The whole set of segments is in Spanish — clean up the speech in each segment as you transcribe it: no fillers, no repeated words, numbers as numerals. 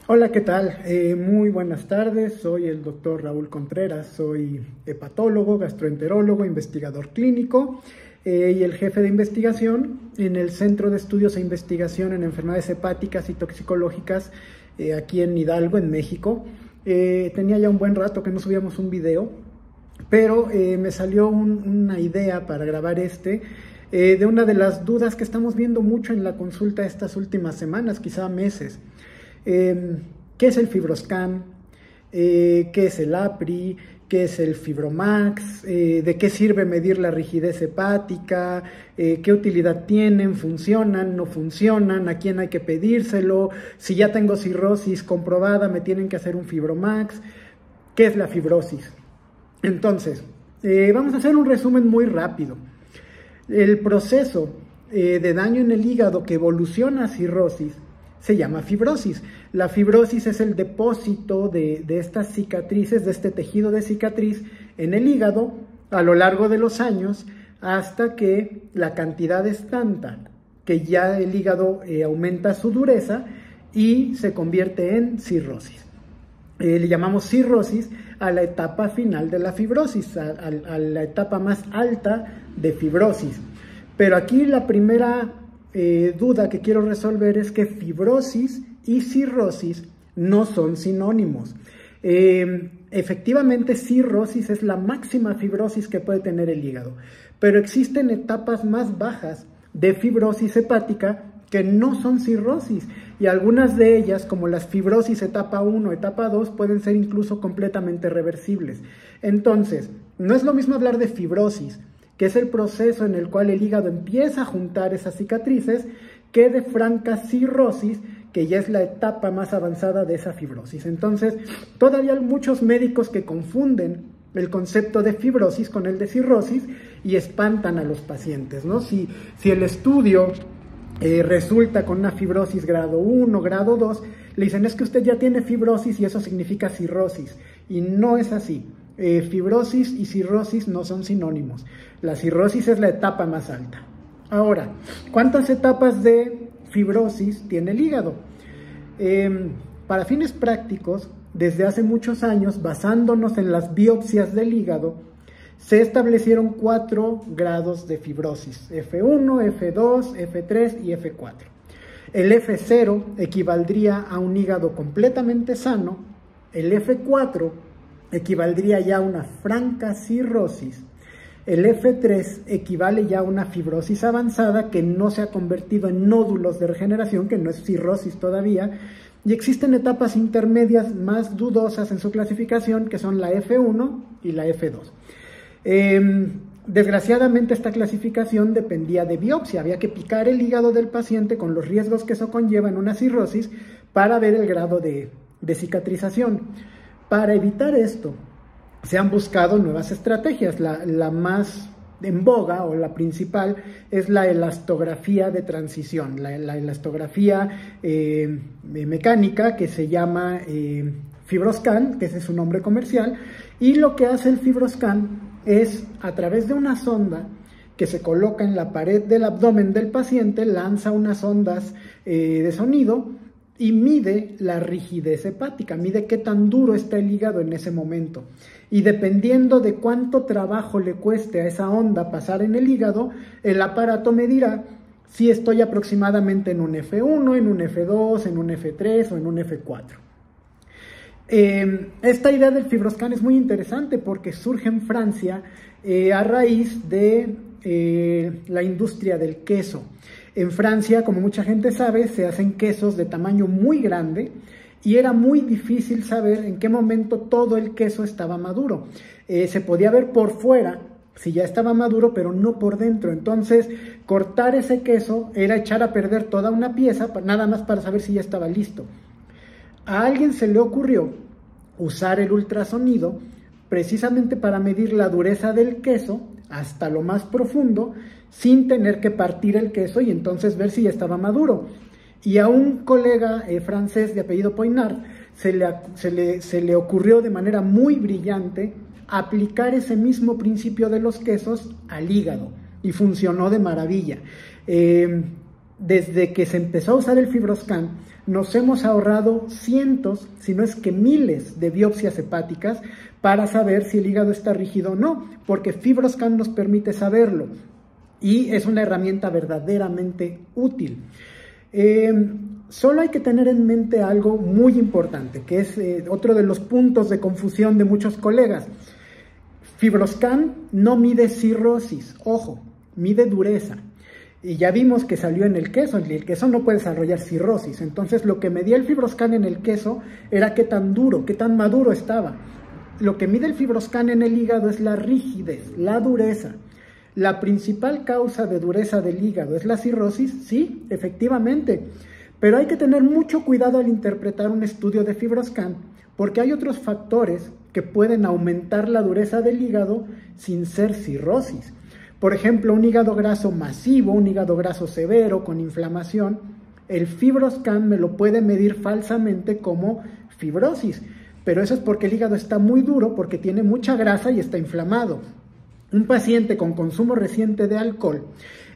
Hola, ¿qué tal? Muy buenas tardes, soy el doctor Raúl Contreras, soy hepatólogo, gastroenterólogo, investigador clínico y el jefe de investigación en el Centro de Estudios e Investigación en Enfermedades Hepáticas y Toxicológicas aquí en Hidalgo, en México. Tenía ya un buen rato que no subíamos un video, pero me salió una idea para grabar de una de las dudas que estamos viendo mucho en la consulta estas últimas semanas, quizá meses. ¿Qué es el FibroScan? ¿Qué es el APRI? ¿Qué es el FibroMax? ¿De qué sirve medir la rigidez hepática? ¿Qué utilidad tienen? ¿Funcionan? ¿No funcionan? ¿A quién hay que pedírselo? Si ya tengo cirrosis comprobada, ¿me tienen que hacer un FibroMax? ¿Qué es la fibrosis? Entonces, vamos a hacer un resumen muy rápido. El proceso de daño en el hígado que evoluciona a cirrosis se llama fibrosis. La fibrosis es el depósito de estas cicatrices, de este tejido de cicatriz en el hígado a lo largo de los años hasta que la cantidad es tanta que ya el hígado aumenta su dureza y se convierte en cirrosis. Le llamamos cirrosis a la etapa final de la fibrosis, a la etapa más alta de fibrosis. Pero aquí la primera duda que quiero resolver es que fibrosis y cirrosis no son sinónimos. Efectivamente, cirrosis es la máxima fibrosis que puede tener el hígado, pero existen etapas más bajas de fibrosis hepática que no son cirrosis, y algunas de ellas, como las fibrosis etapa 1, etapa 2, pueden ser incluso completamente reversibles. Entonces, no es lo mismo hablar de fibrosis, que es el proceso en el cual el hígado empieza a juntar esas cicatrices, que de franca cirrosis, que ya es la etapa más avanzada de esa fibrosis. Entonces, todavía hay muchos médicos que confunden el concepto de fibrosis con el de cirrosis y espantan a los pacientes, ¿no? Si el estudio resulta con una fibrosis grado 1, grado 2, le dicen, es que usted ya tiene fibrosis y eso significa cirrosis, y no es así. Fibrosis y cirrosis no son sinónimos. La cirrosis es la etapa más alta. Ahora, ¿cuántas etapas de fibrosis tiene el hígado? Para fines prácticos, desde hace muchos años, basándonos en las biopsias del hígado, se establecieron 4 grados de fibrosis: F1, F2, F3 y F4. El F0 equivaldría a un hígado completamente sano. El F4 equivaldría ya a una franca cirrosis. El F3 equivale ya a una fibrosis avanzada que no se ha convertido en nódulos de regeneración, que no es cirrosis todavía, y existen etapas intermedias más dudosas en su clasificación, que son la F1 y la F2. Desgraciadamente esta clasificación dependía de biopsia, había que picar el hígado del paciente con los riesgos que eso conlleva en una cirrosis para ver el grado de cicatrización. Para evitar esto, se han buscado nuevas estrategias. La más en boga o la principal es la elastografía de transición, la elastografía mecánica, que se llama FibroScan, que ese es su nombre comercial, y lo que hace el FibroScan es, a través de una sonda que se coloca en la pared del abdomen del paciente, lanza unas ondas de sonido y mide la rigidez hepática, mide qué tan duro está el hígado en ese momento. Y dependiendo de cuánto trabajo le cueste a esa onda pasar en el hígado, el aparato me dirá si estoy aproximadamente en un F1, en un F2, en un F3 o en un F4. Esta idea del FibroScan es muy interesante porque surge en Francia a raíz de la industria del queso. En Francia, como mucha gente sabe, se hacen quesos de tamaño muy grande y era muy difícil saber en qué momento todo el queso estaba maduro. Se podía ver por fuera si ya estaba maduro, pero no por dentro. Entonces, cortar ese queso era echar a perder toda una pieza, nada más para saber si ya estaba listo. A alguien se le ocurrió usar el ultrasonido precisamente para medir la dureza del queso hasta lo más profundo, sin tener que partir el queso y entonces ver si ya estaba maduro. Y a un colega francés de apellido Poinard se le ocurrió de manera muy brillante aplicar ese mismo principio de los quesos al hígado, y funcionó de maravilla. Desde que se empezó a usar el FibroScan, nos hemos ahorrado cientos, si no es que miles de biopsias hepáticas para saber si el hígado está rígido o no, porque FibroScan nos permite saberlo y es una herramienta verdaderamente útil. Solo hay que tener en mente algo muy importante, que es otro de los puntos de confusión de muchos colegas. FibroScan no mide cirrosis, ojo, mide dureza. Y ya vimos que salió en el queso no puede desarrollar cirrosis. Entonces lo que medía el FibroScan en el queso era qué tan duro, qué tan maduro estaba. Lo que mide el FibroScan en el hígado es la rigidez, la dureza. ¿La principal causa de dureza del hígado es la cirrosis? Sí, efectivamente. Pero hay que tener mucho cuidado al interpretar un estudio de FibroScan, porque hay otros factores que pueden aumentar la dureza del hígado sin ser cirrosis. Por ejemplo, un hígado graso masivo, un hígado graso severo con inflamación, el FibroScan me lo puede medir falsamente como fibrosis, pero eso es porque el hígado está muy duro, porque tiene mucha grasa y está inflamado. Un paciente con consumo reciente de alcohol,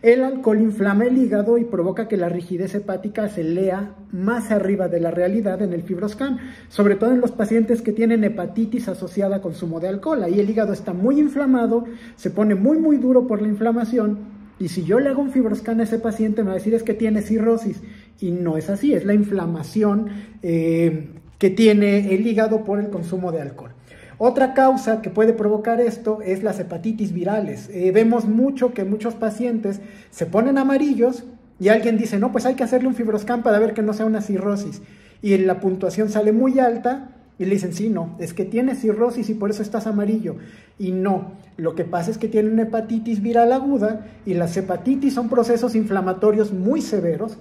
el alcohol inflama el hígado y provoca que la rigidez hepática se lea más arriba de la realidad en el FibroScan, sobre todo en los pacientes que tienen hepatitis asociada a consumo de alcohol. Ahí el hígado está muy inflamado, se pone muy duro por la inflamación, y si yo le hago un FibroScan a ese paciente me va a decir es que tiene cirrosis, y no es así, es la inflamación que tiene el hígado por el consumo de alcohol. Otra causa que puede provocar esto es las hepatitis virales. Vemos mucho que muchos pacientes se ponen amarillos y alguien dice, no, pues hay que hacerle un FibroScan para ver que no sea una cirrosis. Y la puntuación sale muy alta y le dicen, sí, no, es que tienes cirrosis y por eso estás amarillo. Y no, lo que pasa es que tiene una hepatitis viral aguda y las hepatitis son procesos inflamatorios muy severos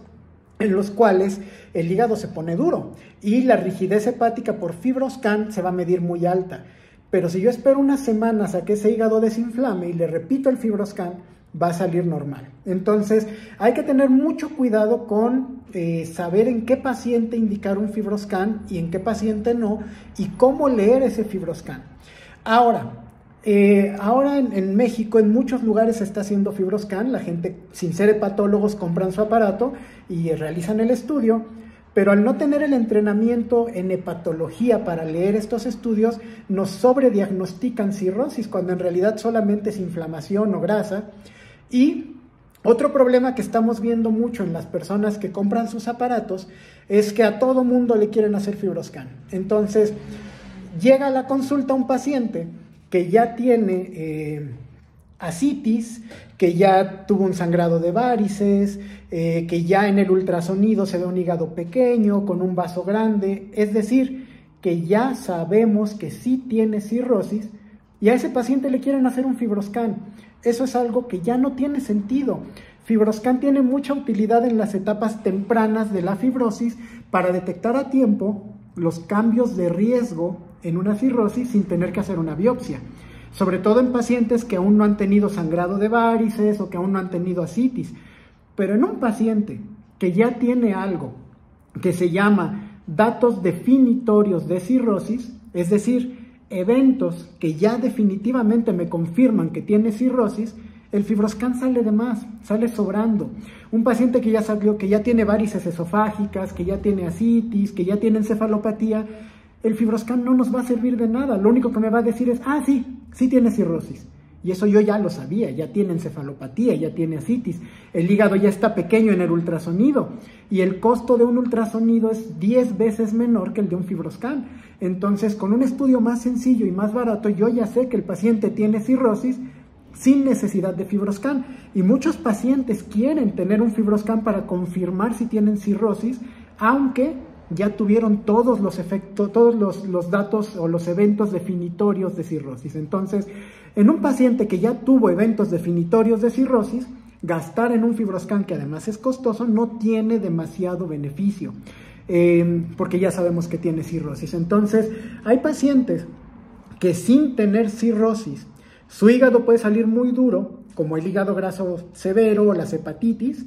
en los cuales el hígado se pone duro y la rigidez hepática por FibroScan se va a medir muy alta. Pero si yo espero unas semanas a que ese hígado desinflame y le repito el FibroScan, va a salir normal. Entonces hay que tener mucho cuidado con saber en qué paciente indicar un FibroScan y en qué paciente no, y cómo leer ese FibroScan. Ahora en México en muchos lugares se está haciendo FibroScan, la gente sin ser hepatólogos compran su aparato y realizan el estudio, pero al no tener el entrenamiento en hepatología para leer estos estudios, nos sobrediagnostican cirrosis cuando en realidad solamente es inflamación o grasa. Y otro problema que estamos viendo mucho en las personas que compran sus aparatos es que a todo mundo le quieren hacer FibroScan. Entonces llega a la consulta un paciente que ya tiene ascitis, que ya tuvo un sangrado de varices, que ya en el ultrasonido se ve un hígado pequeño con un vaso grande, es decir, que ya sabemos que sí tiene cirrosis y a ese paciente le quieren hacer un FibroScan. Eso es algo que ya no tiene sentido. FibroScan tiene mucha utilidad en las etapas tempranas de la fibrosis para detectar a tiempo los cambios de riesgo en una cirrosis sin tener que hacer una biopsia, sobre todo en pacientes que aún no han tenido sangrado de varices o que aún no han tenido ascitis. Pero en un paciente que ya tiene algo que se llama datos definitorios de cirrosis, es decir, eventos que ya definitivamente me confirman que tiene cirrosis, el FibroScan sale de más, sale sobrando. Un paciente que ya salió, que ya tiene varices esofágicas, que ya tiene ascitis, que ya tiene encefalopatía, el FibroScan no nos va a servir de nada. Lo único que me va a decir es, sí tiene cirrosis. Y eso yo ya lo sabía, ya tiene encefalopatía, ya tiene ascitis. El hígado ya está pequeño en el ultrasonido y el costo de un ultrasonido es 10 veces menor que el de un FibroScan. Entonces, con un estudio más sencillo y más barato, yo ya sé que el paciente tiene cirrosis sin necesidad de FibroScan. Y muchos pacientes quieren tener un FibroScan para confirmar si tienen cirrosis, aunque ya tuvieron todos los efectos, todos los datos o los eventos definitorios de cirrosis. Entonces, en un paciente que ya tuvo eventos definitorios de cirrosis, gastar en un FibroScan, que además es costoso, no tiene demasiado beneficio, porque ya sabemos que tiene cirrosis. Entonces, hay pacientes que sin tener cirrosis, su hígado puede salir muy duro, como el hígado graso severo o las hepatitis,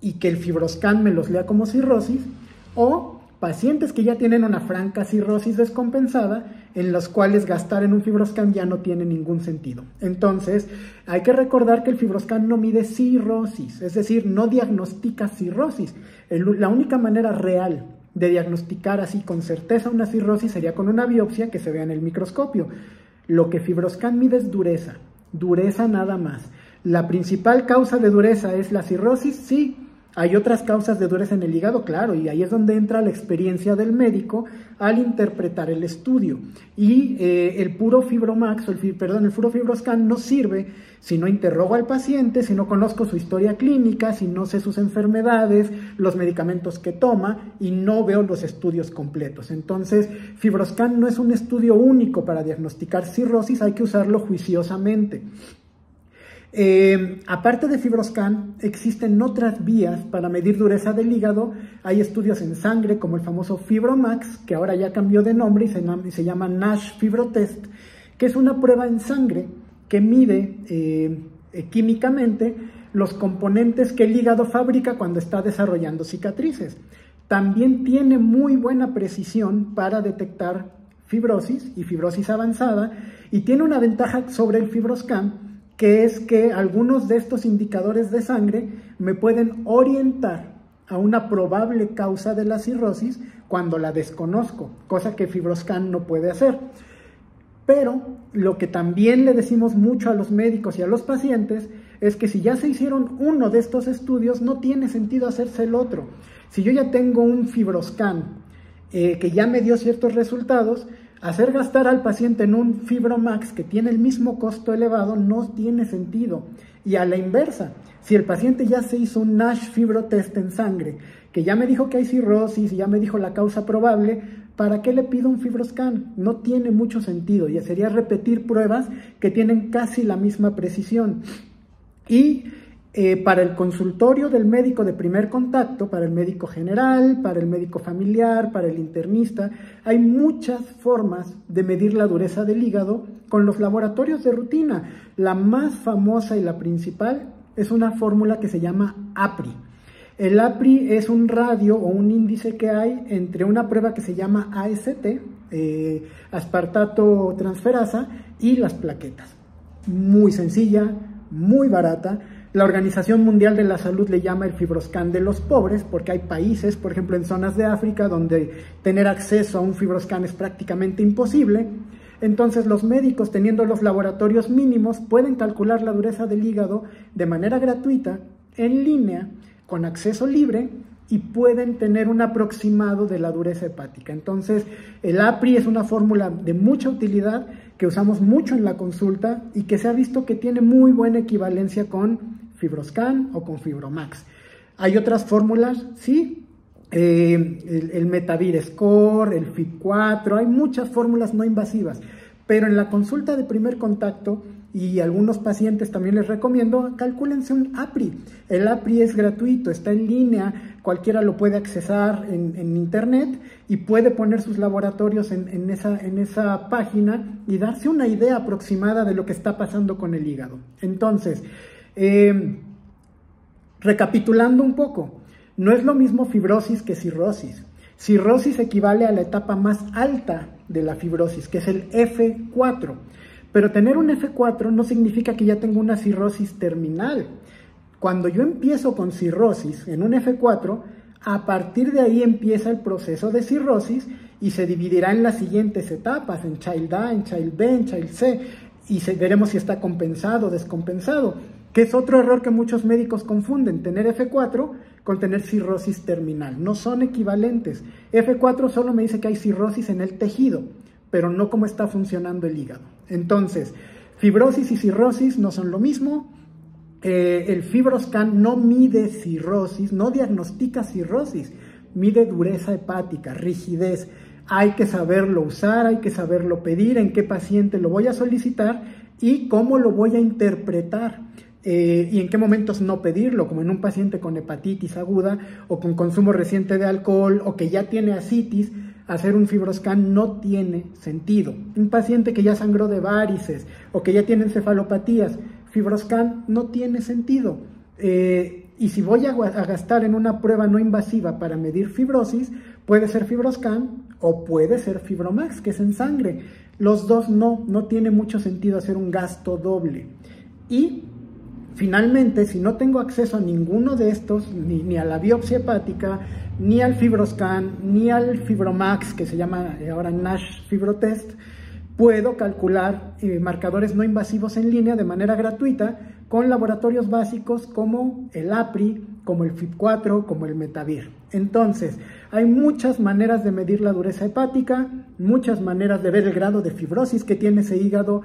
y que el FibroScan me los lea como cirrosis, o pacientes que ya tienen una franca cirrosis descompensada en los cuales gastar en un FibroScan ya no tiene ningún sentido. Entonces, hay que recordar que el FibroScan no mide cirrosis, es decir, no diagnostica cirrosis. La única manera real de diagnosticar así con certeza una cirrosis sería con una biopsia que se vea en el microscopio. Lo que FibroScan mide es dureza, dureza nada más. ¿La principal causa de dureza es la cirrosis? Sí. ¿Hay otras causas de dureza en el hígado? Claro, y ahí es donde entra la experiencia del médico al interpretar el estudio. Y el puro Fibromax, el puro FibroScan no sirve si no interrogo al paciente, si no conozco su historia clínica, si no sé sus enfermedades, los medicamentos que toma y no veo los estudios completos. Entonces, FibroScan no es un estudio único para diagnosticar cirrosis, hay que usarlo juiciosamente. Aparte de FibroScan, existen otras vías para medir dureza del hígado. Hay estudios en sangre como el famoso Fibromax, que ahora ya cambió de nombre y se llama NASH Fibrotest, que es una prueba en sangre que mide químicamente los componentes que el hígado fabrica cuando está desarrollando cicatrices. También tiene muy buena precisión para detectar fibrosis y fibrosis avanzada, y tiene una ventaja sobre el FibroScan, que es que algunos de estos indicadores de sangre me pueden orientar a una probable causa de la cirrosis cuando la desconozco, cosa que FibroScan no puede hacer. Pero lo que también le decimos mucho a los médicos y a los pacientes es que si ya se hicieron uno de estos estudios, no tiene sentido hacerse el otro. Si yo ya tengo un FibroScan que ya me dio ciertos resultados, hacer gastar al paciente en un Fibromax que tiene el mismo costo elevado no tiene sentido. Y a la inversa, si el paciente ya se hizo un NASH Fibrotest en sangre, que ya me dijo que hay cirrosis y ya me dijo la causa probable, ¿para qué le pido un FibroScan? No tiene mucho sentido, ya sería repetir pruebas que tienen casi la misma precisión. Y para el consultorio del médico de primer contacto, para el médico general, para el médico familiar, para el internista, hay muchas formas de medir la dureza del hígado con los laboratorios de rutina. La más famosa y la principal es una fórmula que se llama APRI. El APRI es un radio o un índice que hay entre una prueba que se llama AST, aspartato transferasa, y las plaquetas. Muy sencilla, muy barata. La Organización Mundial de la Salud le llama el FibroScan de los pobres, porque hay países, por ejemplo en zonas de África, donde tener acceso a un FibroScan es prácticamente imposible. Entonces los médicos, teniendo los laboratorios mínimos, pueden calcular la dureza del hígado de manera gratuita, en línea, con acceso libre, y pueden tener un aproximado de la dureza hepática. Entonces, el APRI es una fórmula de mucha utilidad que usamos mucho en la consulta y que se ha visto que tiene muy buena equivalencia con FibroScan o con Fibromax. ¿Hay otras fórmulas? Sí. El Metavir Score, el FIB4, hay muchas fórmulas no invasivas, pero en la consulta de primer contacto, y algunos pacientes también les recomiendo, calcúlense un APRI. El APRI es gratuito, está en línea, cualquiera lo puede accesar en internet y puede poner sus laboratorios en esa página y darse una idea aproximada de lo que está pasando con el hígado. Entonces, recapitulando un poco, no es lo mismo fibrosis que cirrosis. Cirrosis equivale a la etapa más alta de la fibrosis, que es el F4. Pero tener un F4 no significa que ya tengo una cirrosis terminal. Cuando yo empiezo con cirrosis en un F4, a partir de ahí empieza el proceso de cirrosis y se dividirá en las siguientes etapas, en Child A, en Child B, en Child C, y veremos si está compensado o descompensado, que es otro error que muchos médicos confunden, tener F4 con tener cirrosis terminal. No son equivalentes. F4 solo me dice que hay cirrosis en el tejido, pero no cómo está funcionando el hígado. Entonces, fibrosis y cirrosis no son lo mismo. El FibroScan no mide cirrosis, no diagnostica cirrosis, mide dureza hepática, rigidez. Hay que saberlo usar, hay que saberlo pedir, en qué paciente lo voy a solicitar y cómo lo voy a interpretar. Y en qué momentos no pedirlo, como en un paciente con hepatitis aguda o con consumo reciente de alcohol o que ya tiene ascitis. Hacer un FibroScan no tiene sentido. Un paciente que ya sangró de varices o que ya tiene encefalopatías, FibroScan no tiene sentido. Y si voy a gastar en una prueba no invasiva para medir fibrosis, puede ser FibroScan o puede ser Fibromax, que es en sangre. Los dos no tiene mucho sentido hacer un gasto doble. Y finalmente, si no tengo acceso a ninguno de estos, ni a la biopsia hepática, ni al FibroScan, ni al Fibromax, que se llama ahora NASH Fibrotest, puedo calcular marcadores no invasivos en línea de manera gratuita con laboratorios básicos como el APRI, como el FIB4, como el Metavir. Entonces, hay muchas maneras de medir la dureza hepática, muchas maneras de ver el grado de fibrosis que tiene ese hígado,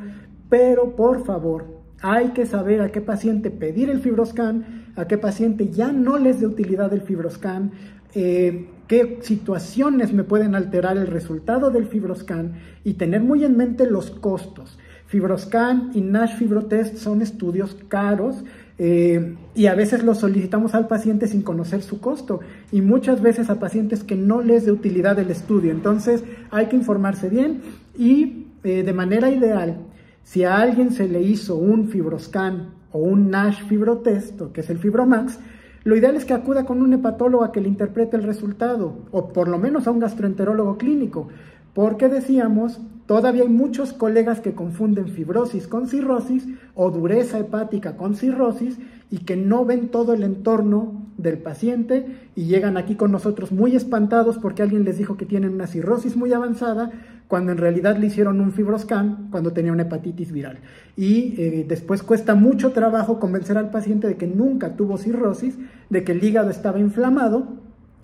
pero por favor, hay que saber a qué paciente pedir el FibroScan, a qué paciente ya no les dé utilidad el FibroScan, qué situaciones me pueden alterar el resultado del FibroScan y tener muy en mente los costos. FibroScan y NASH Fibrotest son estudios caros y a veces los solicitamos al paciente sin conocer su costo y muchas veces a pacientes que no les dé utilidad el estudio. Entonces hay que informarse bien y de manera ideal, si a alguien se le hizo un FibroScan o un NASH Fibrotest, o que es el Fibromax, lo ideal es que acuda con un hepatólogo a que le interprete el resultado, o por lo menos a un gastroenterólogo clínico, porque decíamos, todavía hay muchos colegas que confunden fibrosis con cirrosis o dureza hepática con cirrosis y que no ven todo el entorno del paciente y llegan aquí con nosotros muy espantados porque alguien les dijo que tienen una cirrosis muy avanzada cuando en realidad le hicieron un FibroScan cuando tenía una hepatitis viral. Y después cuesta mucho trabajo convencer al paciente de que nunca tuvo cirrosis, de que el hígado estaba inflamado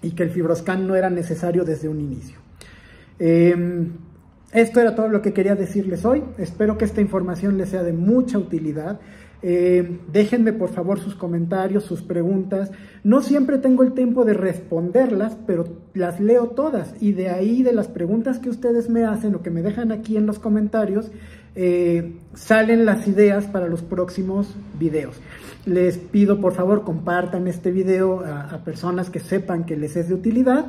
y que el FibroScan no era necesario desde un inicio. Esto era todo lo que quería decirles hoy. Espero que esta información les sea de mucha utilidad. Déjenme por favor sus comentarios, sus preguntas. No siempre tengo el tiempo de responderlas, pero las leo todas y de ahí, de las preguntas que ustedes me hacen o que me dejan aquí en los comentarios, salen las ideas para los próximos videos. Les pido por favor compartan este video a personas que sepan que les es de utilidad.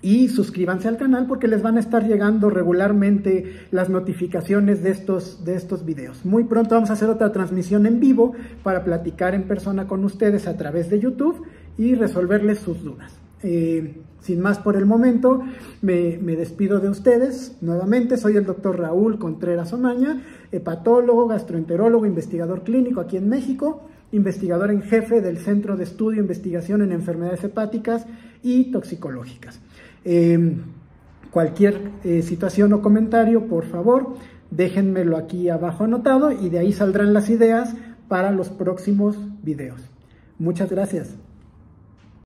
Y suscríbanse al canal porque les van a estar llegando regularmente las notificaciones de estos videos. Muy pronto vamos a hacer otra transmisión en vivo para platicar en persona con ustedes a través de YouTube y resolverles sus dudas. Sin más por el momento, me despido de ustedes. Nuevamente, soy el doctor Raúl Contreras Omaña, hepatólogo, gastroenterólogo, investigador clínico aquí en México, investigador en jefe del Centro de Estudio e Investigación en Enfermedades Hepáticas y Toxicológicas. Cualquier situación o comentario, por favor, déjenmelo aquí abajo anotado y de ahí saldrán las ideas para los próximos videos. Muchas gracias.